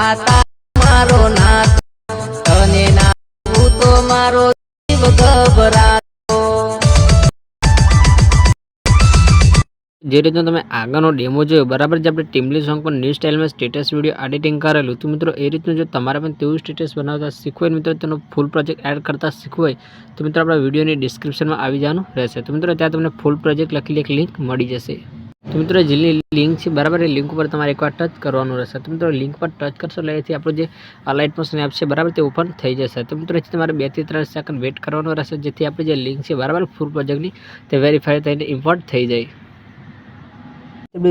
માતા મારો નાથ તને નાવું તો મારો જીવ ગભરાતો। જે રીતનો તમે આગળનો ડેમો જોયો બરાબર, જે આપણે ટીમલી સોંગ પર ન્યૂ સ્ટાઇલમાં સ્ટેટસ વિડીયો એડિટિંગ કરેલું, તો મિત્રો એ રીતનું જો તમારે પણ તેવું સ્ટેટસ બનાવતા શીખવું હોય મિત્રો, તેનો ફૂલ પ્રોજેક્ટ એડ કરતા શીખવું હોય તો મિત્રો આપણા વિડીયોની ડિસ્ક્રિપ્શનમાં આવી જવાનું રહેશે। તો મિત્રો ત્યાં તમને ફૂલ પ્રોજેક્ટ લખેલી એક લિંક મળી જશે। તો મિત્રો જેની લિંક છે બરાબર, એ લિંક ઉપર તમારે એકવાર ટચ કરવાનું રહેશે। તો મિત્રો લિંક પર ટચ કરશો એટલે એથી આપણું જે લાઇટ મોશન એપ છે બરાબર, તે ઓપન થઈ જશે। તો મિત્રો એથી તમારે 2 થી 3 સેકન્ડ વેઇટ કરવાનું રહેશે, જેથી આપણી જે લિંક છે બરાબર ફૂલ પ્રોજેક્ટની તે વેરીફાઈ થઈને ઇમ્પોર્ટ થઈ જાય।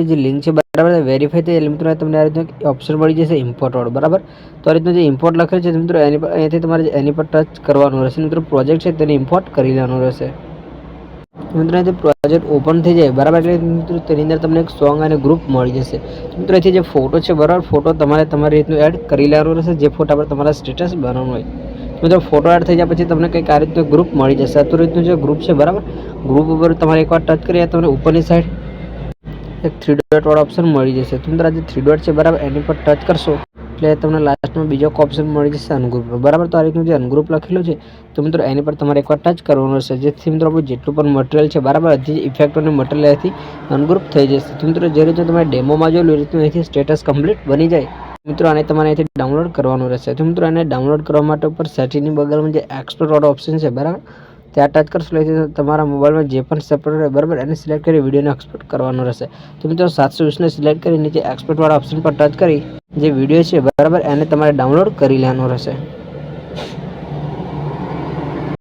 જે લિંક છે બરાબર વેરીફાઈ થઈ એટલે મિત્રો તમને આ રીતનું ઓપ્શન મળી જશે ઇમ્પોર્ટ વાળો બરાબર। તો આ રીતનું જે ઇમ્પોર્ટ લખેલું છે મિત્રો એની પર અહીંથી તમારે એની પર ટચ કરવાનું રહેશે। મિત્રો પ્રોજેક્ટ છે તેને ઇમ્પોર્ટ કરી લેવાનું રહેશે। મિત્રો અહીંથી પ્રોજેક્ટ ઓપન થઈ જાય બરાબર, એટલે મિત્રો તેની અંદર તમને એક સોંગ અને ગ્રુપ મળી જશે। મિત્રો અહીંથી જે ફોટો છે બરાબર, ફોટો તમારે તમારી રીતનું એડ કરી લેવાનું રહેશે, જે ફોટા પર તમારા સ્ટેટસ બનાવવાનું હોય। મિત્રો ફોટો એડ થઈ જાય પછી તમને કંઈક આ રીતનું ગ્રુપ મળી જશે। આ રીતનું જે ગ્રુપ છે બરાબર, ગ્રુપ ઉપર તમારે એકવાર ટચ કરીએ તમને ઉપરની સાઈડ એક 3 ડોટ વાળો ઓપ્શન મળી જશે। તો મિત્રો આ જે 3 ડોટ છે બરાબર એની પર ટચ કરશો એટલે તમને લાસ્ટમાં બીજો ઓપ્શન મળી જશે અનગ્રુપ બરાબર। તો આ રીતનું જે અનગ્રુપ લખેલું છે તો મિત્રો એની પર તમારે એકવાર ટચ કરવાનું રહેશે, જેથી મિત્રો આપણું જેટલું પણ મટીરિયલ છે બરાબર, બધી ઇફેક્ટ અને મટીરિયલ અહીંથી અનગ્રુપ થઈ જશે। તો મિત્રો જે રીતે તમે ડેમોમાં જોયેલું એ રીતનું અહીંથી સ્ટેટસ કમ્પ્લીટ બની જાય। મિત્રો આને તમારે અહીંથી ડાઉનલોડ કરવાનું રહેશે। તો મિત્રો આને ડાઉનલોડ કરવા માટે ઉપર સેટિંગની બગલમાં જે એક્સપોર્ટ વાળો ઓપ્શન છે બરાબર, ત્યાં ટચ કરશો એટલે તમારા મોબાઈલમાં જે પણ સેપરેટ હોય બરાબર એને સિલેક્ટ કરી વિડીયોને એક્સપોર્ટ કરવાનો રહેશે। તો મિત્રો 720ને સિલેક્ટ કરી નીચે એક્સપોર્ટ વાળા ઓપ્શન પર ટચ કરી જે વિડીયો છે બરાબર એને તમારે ડાઉનલોડ કરી લેવાનો રહેશે।